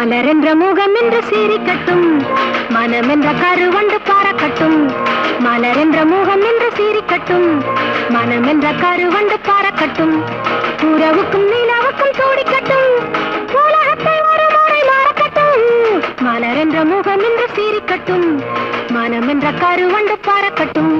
மலரென்ற முகம் என்று சீரிக்கட்டும், மனமென்ற கருவண்டு பாரக்கட்டும். மலரென்ற முகம் என்று சீரிக்கட்டும், மனமென்ற கருவண்டு பாரக்கட்டும். உறவுக்கும் நிலவுக்கும் சூடிக்கட்டும், உலகத்தை ஒரு முறை மாறக்கட்டும். மலரென்ற முகம் என்று சீரிக்கட்டும், மனமென்ற கருவண்டு பாரக்கட்டும்.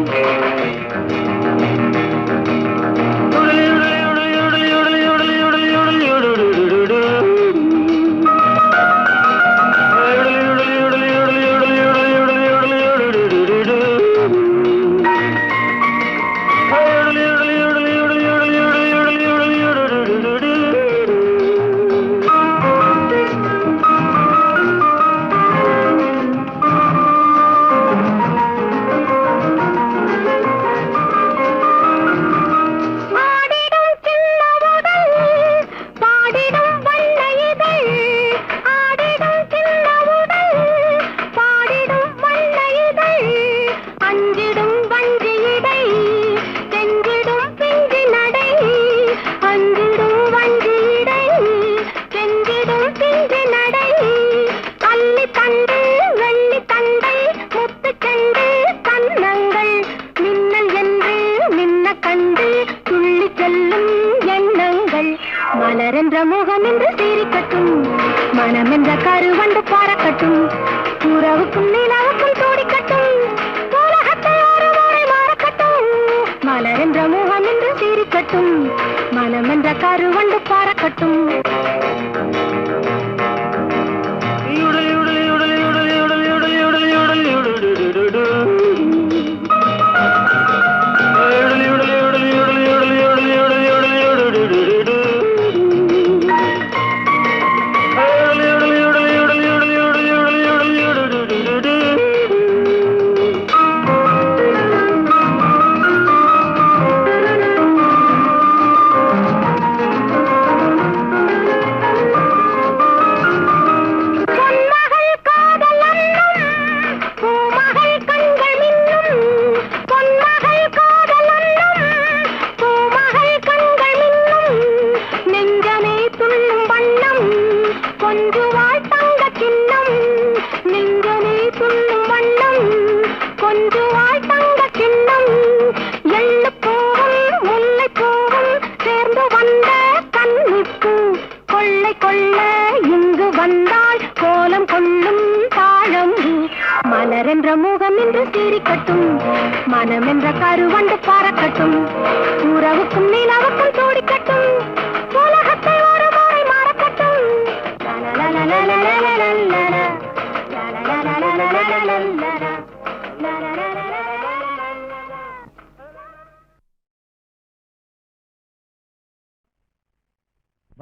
மலரென்ற முகம் என்று சீரிக்கட்டும், மனமென்ற கருவண்டு பாரக்கட்டும். உறவுக்கும் நிலவுக்கும் சூடிக்கட்டும், உலகத்தை ஒரு முறை மாறக்கட்டும். மலரென்ற முகம் என்று சீரிக்கட்டும், மனமென்ற கருவண்டு பாரக்கட்டும். மலரென்ற முகம் என்று சீரிக்கட்டும், மனமென்ற கருவண்டு பாரக்கட்டும். உறவுக்கும் நிலவுக்கும் சூடிக்கட்டும், உலகத்தை ஒரு முறை மாறக்கட்டும்.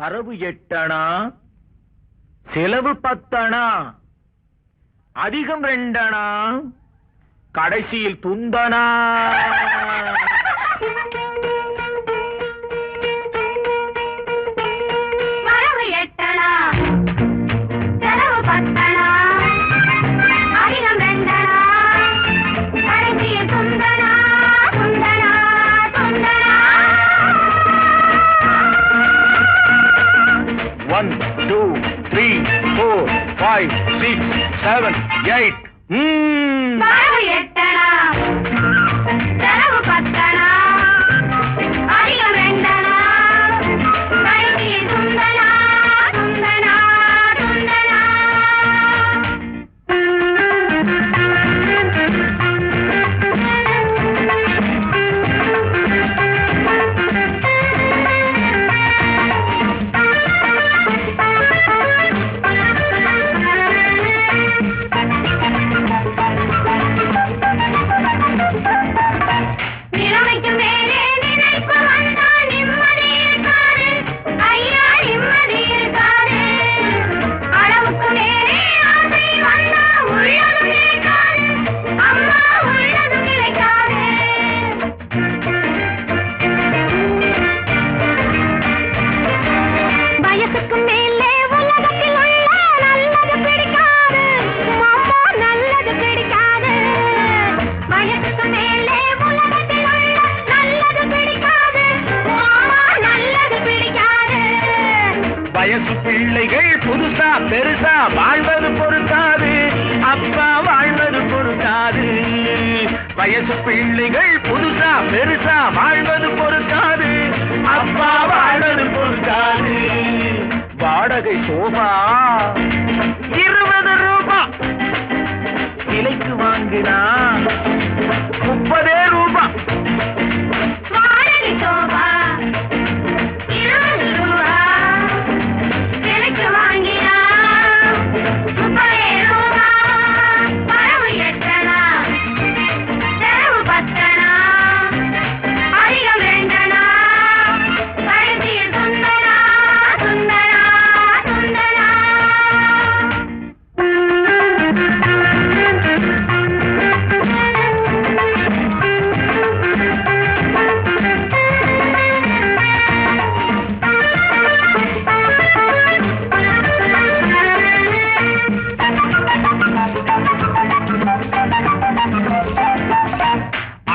வரவு 8 அணா, செலவு 10 அணா, அதிகம் 2 அணா, கடைசியில் துந்தனா. வரவு 8 அணா, செலவு 10 அணா, அதிகம் 2 அணா, கடைசியில் துந்தனா, துந்தனா, துந்தனா. 1 2 3 4 5 6 7 8. வரவு 8 அணா, செலவு 10 அணா, அதிகம் 2 அணா, கடைசியில் துந்தனா, துந்தனா, துந்தனா. வயசு பிள்ளைகள் புதுசா பெருசா வாழ்வது பொறுக்காது, அப்பா வாழ்வது பொறுக்காது. வயசு பிள்ளைகள் புதுசா பெருசா வாழ்வது பொறுக்காது, அப்பா வாழ்வது பொறுக்காது. வாடகை சோபா 20 ரூபாய், விலைக்கு வாங்கினா 30 ரூபாய். வாடகை சோபா 20 ரூபாய், விலைக்கு வாங்கினா 30 ரூபாய். வரவு எட்டனா, செலவு பத்தனா, அதிகம் வேண்டனா, கடைசியில் துந்தனா துந்தனா துந்தனா.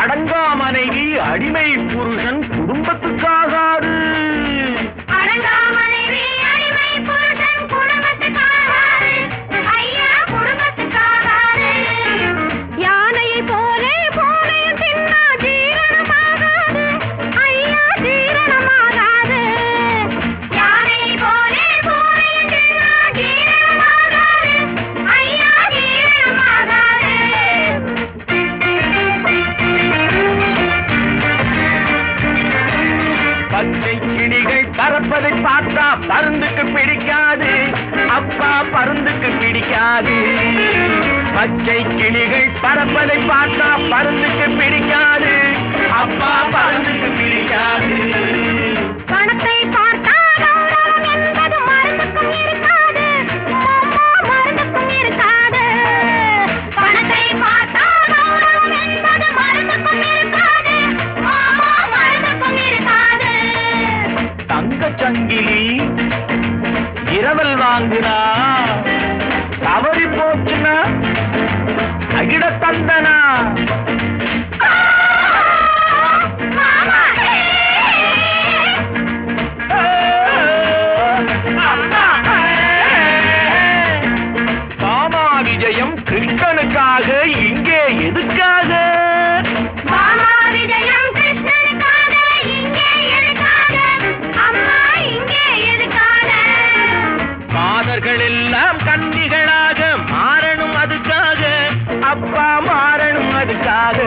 அடங்கா மனைவி அடிமை புருஷன் குடும்பத்துக்காகாது. அடங்கா மனைவி அடிமை புருஷன் குடும்பத்துக்காகாது, ஐயா குடும்பத்துக்காகாது. யானையை போலே பூனையும் தின்னா ஜீரணமாகாது, ஐயா ஜீரணமாகாது. யானையை போலே பூனையும் தின்னா ஜீரணமாகாது, ஐயா ஜீரணமாகாது. பச்சை கிளிகள் பறப்பதை பார்த்தா பருந்துக்கு பிடிக்காது, அப்பா பருந்துக்கு பிடிக்காது. பச்சை கிளிகள் பறப்பதை பார்த்தா பருந்துக்கு பிடிக்காது, அப்பா பருந்துக்கு பிடிக்காது. பணத்தை பார்த்தால் கௌரவம் என்பது மருந்துக்கும் இருக்காது, அம்மா மருந்துக்கும் இருக்காது. பணத்தை பார்த்தால் கௌரவம் என்பது மருந்துக்கும் இருக்காது, அம்மா மருந்துக்கும் இருக்காது. தங்கச் சங்கிலி இரவல் வாங்குனா தவறி போச்சுனா அகிட தந்தனா. மாமா மாமா விஜயம் கிருஷ்ணனுக்காக இங்கே எதுக்காக? மாமா விஜயம் கிருஷ்ணனுக்காக இங்கே எதுக்காக, அம்மா இங்கே எதுக்காக? மாதர்கள் எல்லாம் கன்னிகளாக மாறணும் அதுக்காக, அப்பா மாறணும் அதுக்காக.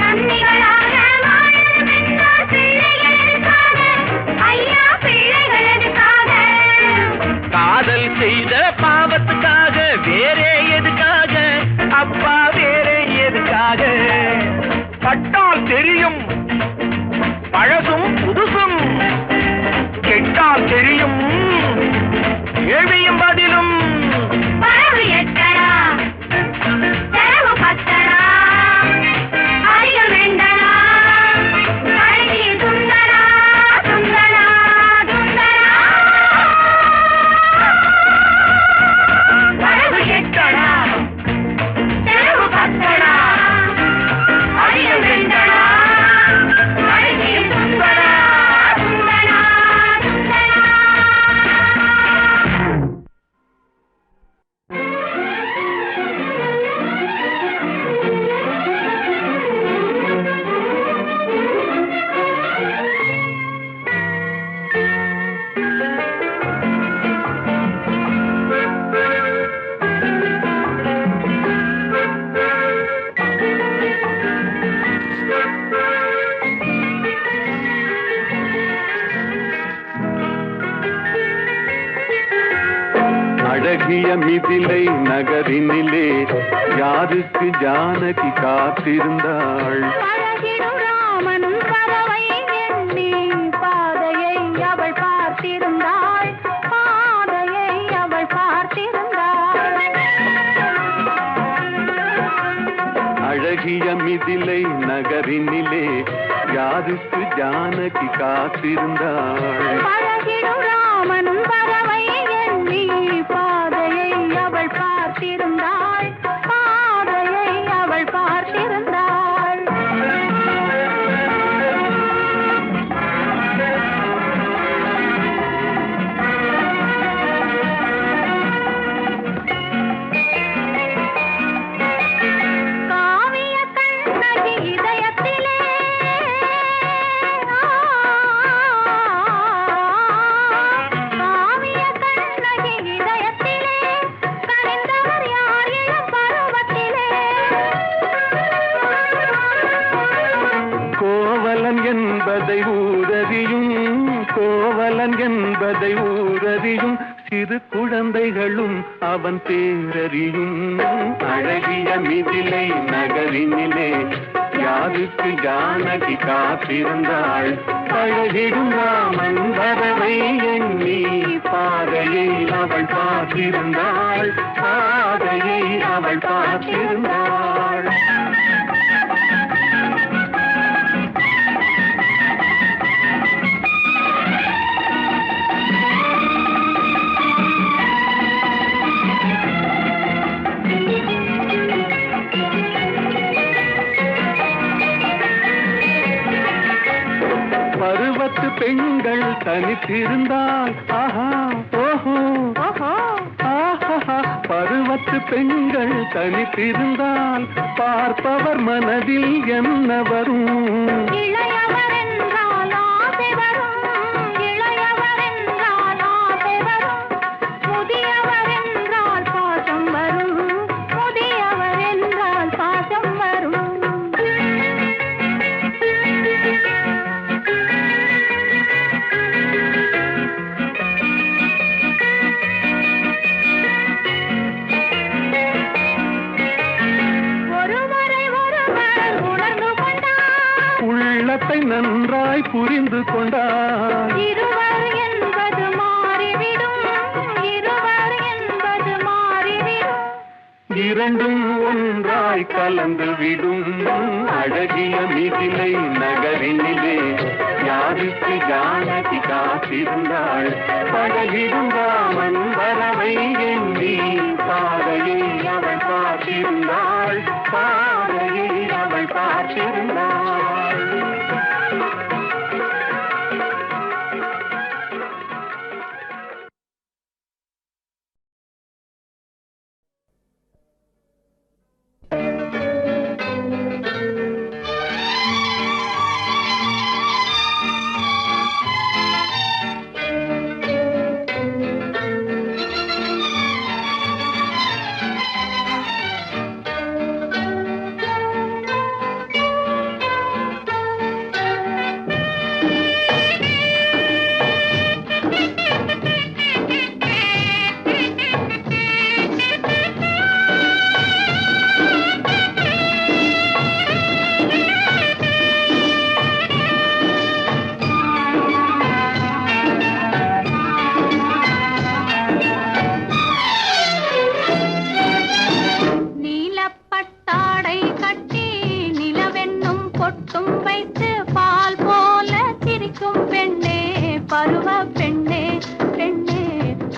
கன்னிகளாக மாறணும் என்றால் பிள்ளைகள் எதுக்காக, ஐயா பிள்ளைகள் எதுக்காக? காதல் செய்த பாவத்துக்காக, வேறே எதுக்காக, அப்பா வேறே எதுக்காக? பட்டால் தெரியும் பழசும் புதுசும், கெட்டால் தெரியும் கேள்வியும் பதிலும். வரவு எட்டனா, செலவு பத்தனா, அதிகம் வேண்டனா, கடைசியில் துந்தனா துந்தனா துந்தனா. வரவு எட்டனா, செலவு பத்தனா, அதிகம் வேண்டனா, கடைசியில் துந்தனா துந்தனா துந்தனா. அழகிய மிதிலை நகரினிலே யாருக்கு ஜானகி காத்திருந்தாள்? அழகிடும் ராமனும் பறவை எண்ணி பாதையை அவள் பார்த்திருந்தாள், பாதையை அவள் பார்த்திருந்தாள். அழகிய மிதிலை நகரினிலே யாருக்கு ஜானகி காத்திருந்தாள்? அழகிடும் ராமனும் பறவை எண்ணி பாதையை அவள் பார்த்திருந்தாள், பாதையை அவள் பார்த்திருந்தாள். அதை ஊரறியும் சிறு குழந்தைகளும் அவன் பேரறியும். அழகிய மிதிலை நகரினிலே யாருக்கு ஜானகி காத்திருந்தாள். அழகிடும் ராமன் வரவை எண்ணி பாதையை அவள் பார்த்திருந்தாள். பாதையை அவள் பார்த்திருந்தாள். பருவத்து பெண்கள் தனித்திருந்தால் ஆஹா ஓஹோ ஆஹா ஆஹா. பருவத்து பெண்கள் தனித்திருந்தால் பார்ப்பவர் மனதில் என்ன வரும்? இளையவர் என்றால் ஆசை வரும், இளையவர் என்றால் ஆசை வரும், முதியவர் என்றால் பாசம் வரும், முதியவர் என்றால் பாசம் வரும். உள்ளத்தை நன்றாய் புரிந்து கொண்டார். இருவர் என்பது மாறிவிடும், இருவர் என்பது மாறிவிடும். இரண்டும் ஒன்றாய் கலந்து விடும். அழகிய மிதிலை நகரினிலே யாருக்கு ஜானகி காத்திருந்தாள். பழகிடும் ராமன் வரவை எண்ணி பாதையை அவள் பார்த்திருந்தாள். பாதையை அவள் பார்த்திருந்தாள்.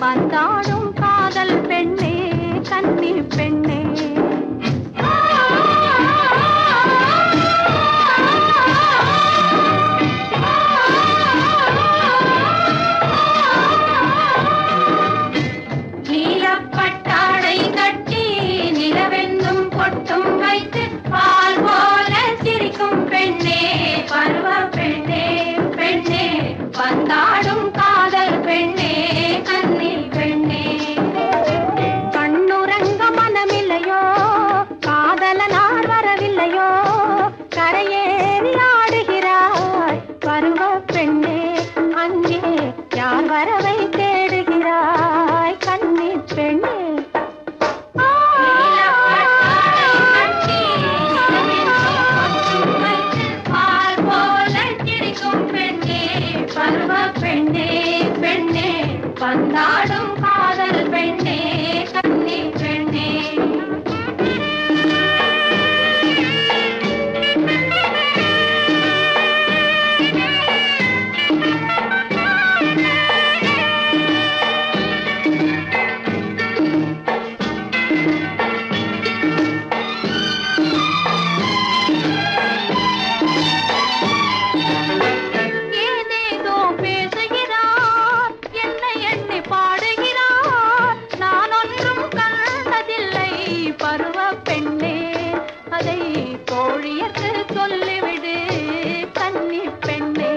வந்தாடும் காதல் பெண்ணே, கன்னி பெண்ணே. நீலப்பட்டாடை கட்டி நிலவென்னும் பொட்டும் வைத்து பால் போல சிரிக்கும் பெண்ணே, பருவ பெண்ணே, பெண்ணே வந்தாடும் காதல் பெண்ணே, கன்னி பெண்ணே. கண்ணுறங்க மனமில்லையோ, காதலனார் வரவில்லையோ, கரையேறி ஆடுகிறாய் பருவ பெண்ணே, அங்கே யார் வரவை தேடுகிறாய் கன்னி பெண்ணே. பருவ பெண்ணே, பெண்ணே வந்தாடும் காதல் பெண்ணே, கன்னி பெண்ணே. ஏதேதோ பேசுகிறார், என்னை எண்ணி பாடுகிறார், நான் ஒன்றும் கண்டதில்லை பருவ பெண்ணே, அதை தோழியர்க்கு சொல்லிவிடு கன்னி பெண்ணே.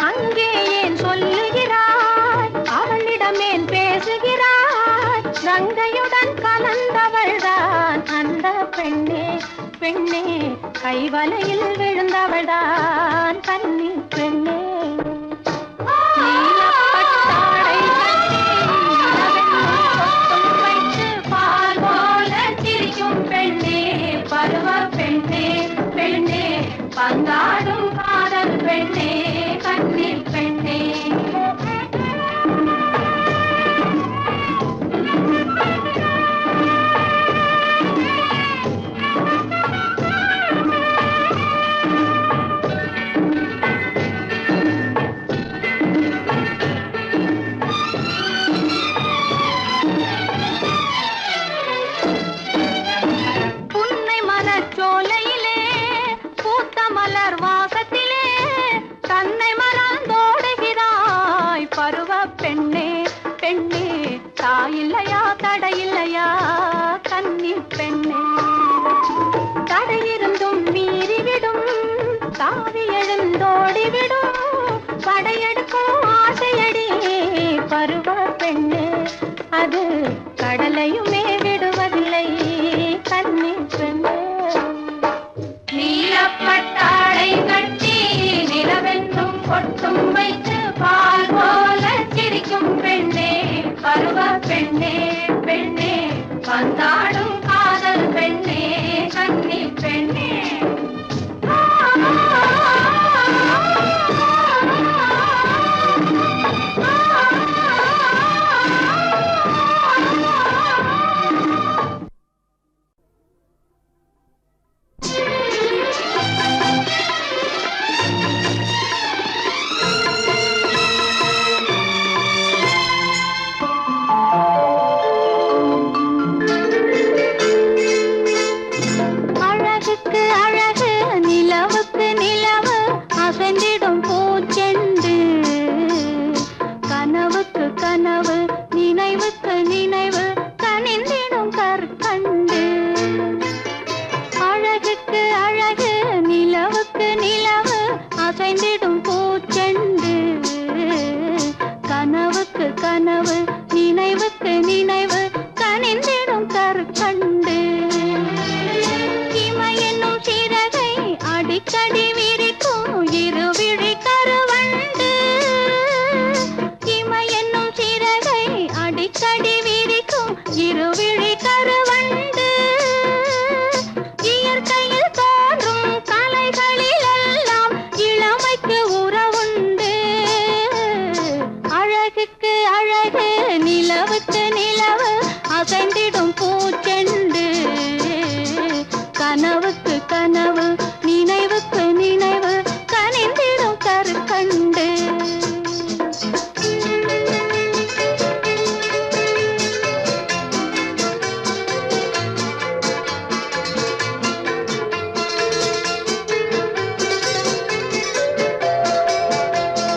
அங்கே ஏன் சொல்லுகிறாய், அவளிடமேன் பேசுகிறாய், கங்கையுடன் கலந்தவள்தான் அந்த பெண்ணே, பெண்ணே கைவலையில் விழுந்தவள்தான் கன்னி பெண்ணே. நீலப்பட்டாடை பெண்ணே பெண்ணே தாயில்லையா தடையில்லையா கன்னி பெண்ணே தடையிருந்தும் மீறிவிடும் தாவி எழுந்தோடிவிடும் படையெடுக்கும் ஆசையடி பருவ பெண்ணே அது கடலையுமே விடுவதில்லை கன்னி பெண்ணே நீலப்பட்டாடை கட்டி நிலவென்றும் பொட்டும் வைத்து பால் போல சிரிக்கும் பெண்ணே பருவ பெண்ணே பெண்ணே வந்தாடும் காதல் பெண்ணே கன்னி பெண்ணே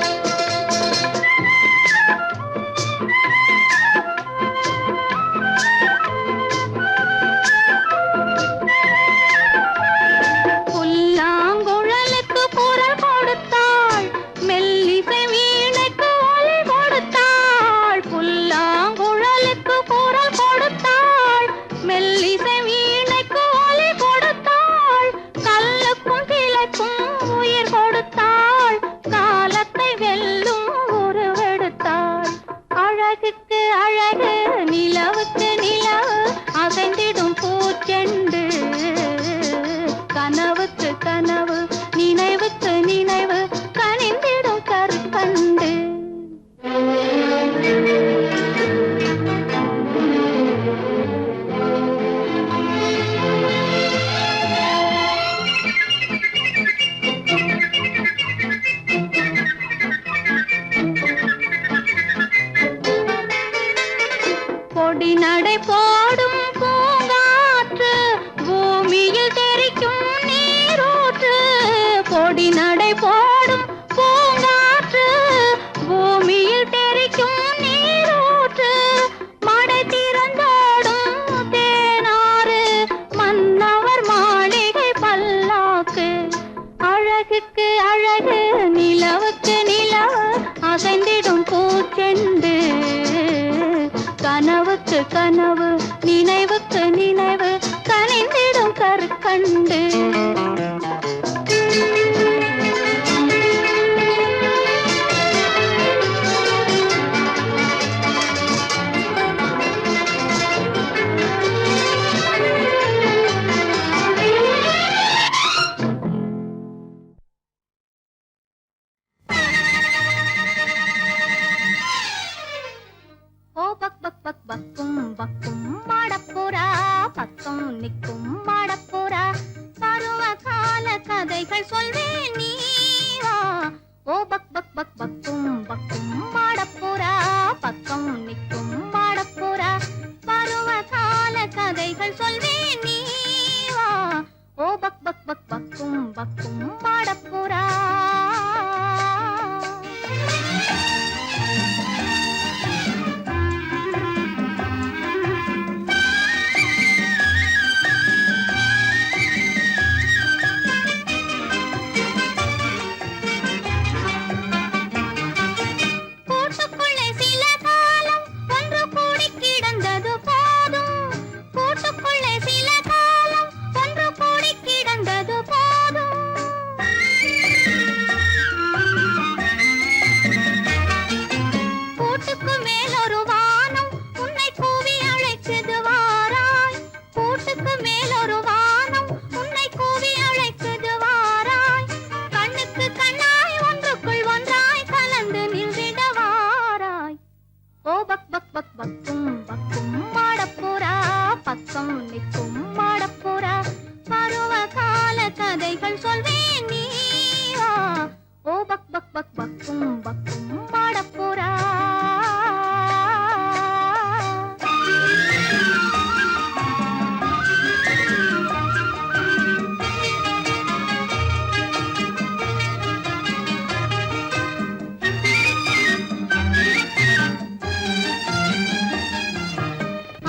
கனவு நினைவுக்கு நினைவு கனிந்திடும் கற்கண்டு பக்கும் பக்கும் மாடப்புறா பக்கம் நிற்கும் மாடப்புறா பருவ கால கதைகள் சொல்வேன் நீ வா. ஓ பக் பக் பக் பக்கும் பக்கும் மாடப்புறா பக்கம் நிற்கும் மாடப்புறா பருவ கால கதைகள் சொல்வேன் நீ வா. ஓ பக் பக் பக் பக்கும் பக்கும் மாடப்புறா கூட்டுக்கு மேலொரு வானம் உன்னை கூவி அழைக்குது வாராய். கூட்டுக்கு மேலொரு வானம் உன்னை கூவி அழைக்குது வாராய். கண்ணுக்கு கண்ணாய் ஒன்றுக்குள் ஒன்றாய் கலந்து நின்றிட வாராய். ஓ பக் பக் பக் பக்கும் பக்கும் மாடப்புறா, பக்கம் நிற்கும் மாடப்புறா, பருவ கால கதைகள் சொல்வேன் நீ வா. ஓ பக் பக் பக் பக்கும் பக்கும் மாடப்புறா.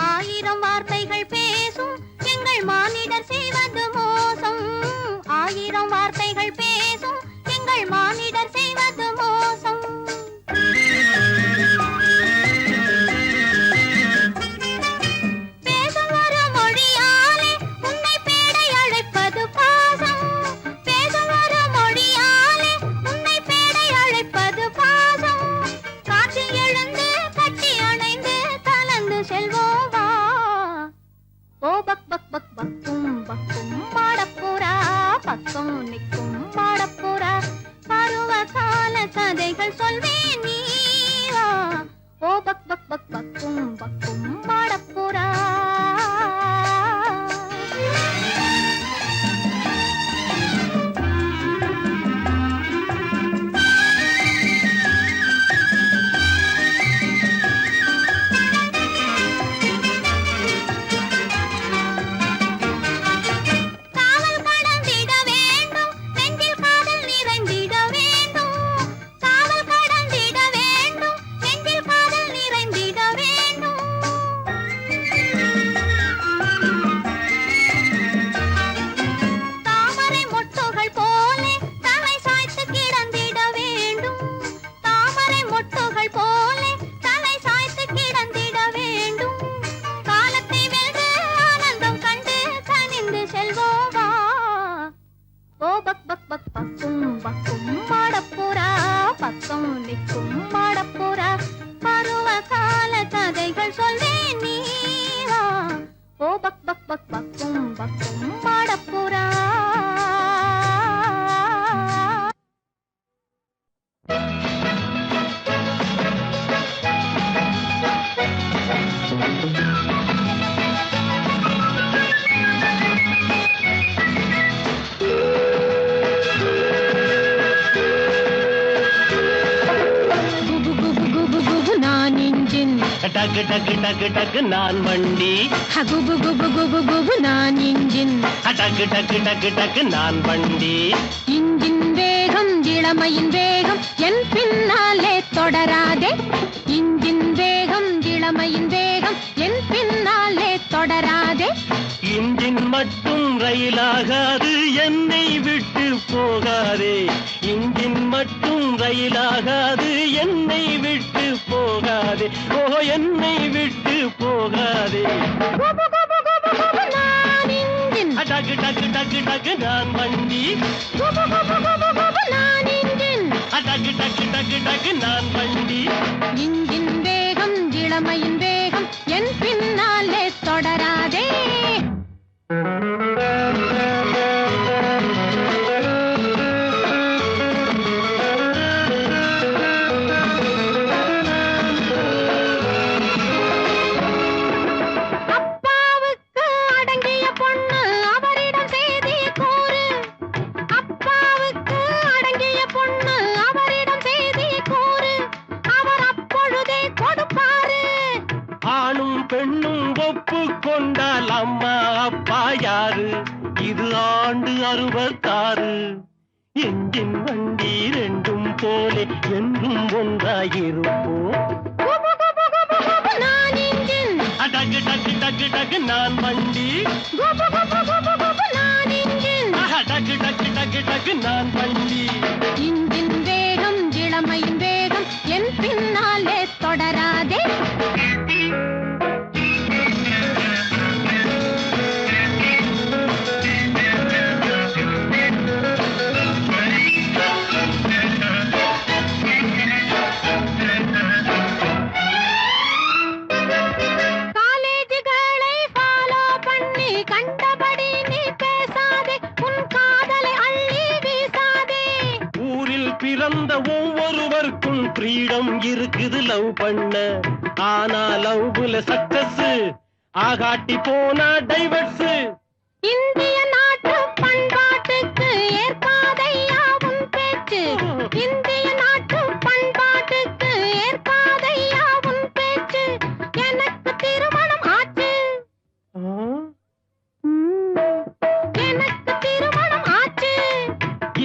ஆயிரம் வார்த்தைகள் பேசும் எங்கள் மானிடர் செய்வது மோசம். ஆயிரம் வார்த்தைகள் பேசும் எங்கள் மானிடர் செய்வது மோசம். பேசும் ஒரு மொழியாலே உன்னை பேடை அழைப்பது பாசம். பேசும் ஒரு மொழியாலே உன்னை பேடை அழைப்பது பாசம். காற்றில் எழுந்து கட்டி அணைந்து கலந்து செல்வோம் வா. ஓ பக் பக் பக் பக்கும் பக்கும் மாடப்புறா, பக்கம் நிற்கும் மாடப்புறா, பருவ கால கதைகள் சொல்வேன் நீ வா. ஓ பக் பக் பக் பக்கும் பக்கும் மாடப்புறா. காவல் கடந்திட வேண்டும் நெஞ்சில் காதல் நிறைந்திட வேண்டும். காவல் கடந்திட வேண்டும் நெஞ்சில் காதல் நிறைந்திட வேண்டும். தாமரை மொட்டுகள் போலே தலை சாய்த்து கிடந்திட வேண்டும். தாமரை மொட்டுகள் போலே தலை சாய்த்து கிடந்திட வேண்டும். காலத்தை வென்று ஆனந்தம் கண்டு கனிந்து செல்வோம் வா. ஓ பக் பக் பக் பக்கும் பக்கும் மாடப்புறா, பக்கம் நிற்கும் மாடப்புறா, பருவ கால கதைகள் சொல்வேன் நீ வா. ஓ பக் பக் பக் பக்கும் பக்கும் மாடப்புறா. குபு குபு குபு குபு நான் இன்ஜின். டக்கு டக்கு டக்கு டக்கு நான் வண்டி. குபு குபு குபு குபு நான் இன்ஜின். டக்கு டக்கு டக்கு டக்கு நான் வண்டி. இன்ஜின் வேகம் இளமையின் வேகம் என் பின்னாலே தொடராதே. இன்ஜின் வேகம் இளமையின் வேகம் என் பின்னாலே தொடராதே. இன்ஜின் மட்டும் ரயிலாகாது என்னை விட்டு போகாதே. இன்ஜின் மட்டும் ரயிலாகாது என்னை விட்டு போகாதே. ஓ என்னை விட்டு போகாதே. குபு குபு குபு குபு நான் இன்ஜின். டக்கு டக்கு டக்கு டக்கு நான் வண்டி. குபு குபு குபு குபு நான் இன்ஜின். டக்கு டக்கு டக்கு டக்கு நான் வண்டி. இன்ஜின் வேகம் இளமையின் வேகம் என் பின்னாலே தொடராதே. அப்பாவுக்கு அடங்கிய பொண்ணு அவரிடம் செய்தி கூறு. அப்பாவுக்கு அடங்கிய பொண்ணு அவரிடம் செய்தி கூறு. அவர் அப்பொழுதே கொடுப்பாரு. ஆணும் பெண்ணும் ஒப்புக்கொண்டால் அம்மா அப்பா யாரு? இது ஆண்டு 66. என்ஜின் வண்டி ரெண்டும் போலே என்றும் ஒன்றாயிருப்போம். குபு குபு குபு குபு நான் இன்ஜின். டக்கு டக்கு டக்கு டக்கு நான் வண்டி. குபு குபு குபு குபு நான் இன்ஜின். டக்கு டக்கு டக்கு டக்கு நான் வண்டி. இன்ஜின் வேகம் இளமையின் வேகம் என் பின்னாலே தொடராதே. இருக்குது லவ் பண்ண, ஆனா லவ்ல சக்சஸ் ஆகாட்டி போனா டைவர்ஸ். இந்திய நாட்டு பண்பாட்டுக்கு ஏற்காதையா உன் பேச்சு, இந்திய நாட்டு பண்பாட்டுக்கு ஏற்காதையா உன் பேச்சு. எனக்கு திருமணம் ஆச்சு, எனக்கு திருமணம் ஆச்சு.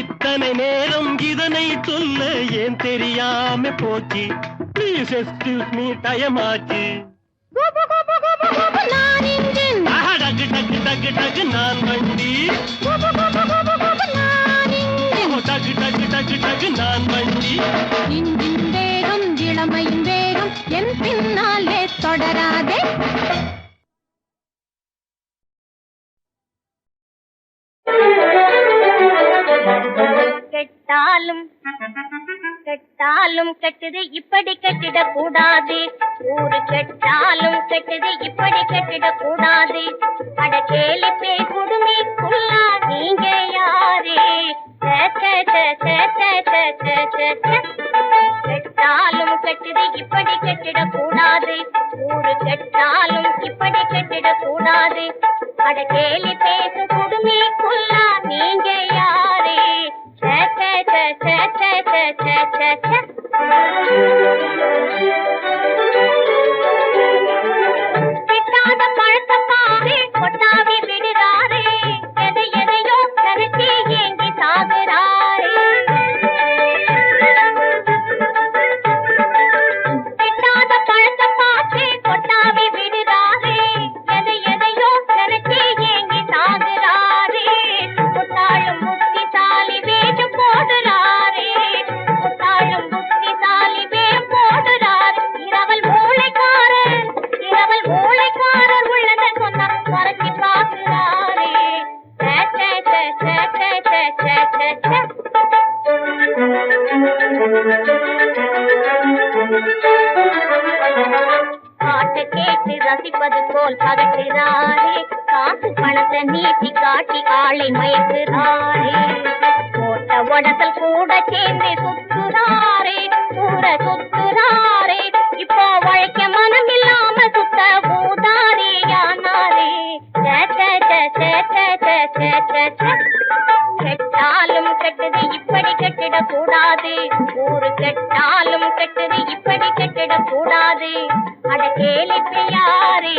இத்தனை நேரம் இதனை சொல்ல ஏன் தெரியாம போச்சு. ப்ளீஸ் எக்ஸ்கியூஸ் மீ, டைம் ஆச்சு. குபு குபு குபு குபு நான் இன்ஜின், டக்கு டக்கு டக்கு டக்கு நான் வண்டி. குபு குபு குபு குபு நான் இன்ஜின். டக்கு டக்கு டக்கு டக்கு நான் வண்டி. இன்ஜின் வேகம் இளமையின் வேகம் என் பின்னாலே தொடராதே. கெட்டாலும் கெட்டாலும் கெட்டது இப்படி கெட்டிட கூடாது. ஊரு கெட்டாலும் கெட்டது இப்படி கெட்டிட கூடாது. அட கேலி பே குடுமிக்குள்ளா நீங்க யாரே? கெட்டாலும் கெட்டது இப்படி கெட்டிட கூடாது. ஊரு கெட்டாலும் இப்படி கெட்டிட கூடாது. அட கேலி பேசு குடுமிக்குள்ளா நீங்க யாரே? கிட்டாத பழத்த பாரு கொட்டாவி விடுறாரே, எதை எதையோ கருத்தி ஏங்கி சாகுறாரே. கிட்டாத பழத்த பார்த்து கொட்டாவி விடுறாரே, எதை எதையோ கருத்தி ஏங்கி சாகுறாரே. கொட்டாளும் புத்திசாலி வேஷம் போடுறாரே, கொட்டாளும் புத்திசாலி வேஷம் போடுறாரு. இரவல் மூளைக்காரர், இரவல் மூளைக்காரர் உள்ளதை சொன்னா மறைச்சி பார்க்கிறாரே. பாட்டு கேட்டு ரசிப்பது போல் பகட்டுறாரே, காசு பணத்தை நீட்டி காட்டி ஆளை மயக்குறாரே. போட்ட உடசல் கூட சேர்ந்து சுத்துறாரே, ஊர சுத்துறாரே. இப்போ உழைக்க மனம் இல்லாம சுத்த ஊதாரே யானாரே. கெட்டாலும் கெட்டது இப்படி கெட்டிட கூடாது. ஊரு கெட்டாலும் கெட்டது இப்படி கெட்டிட கூடாது. அட கேலி யாரே?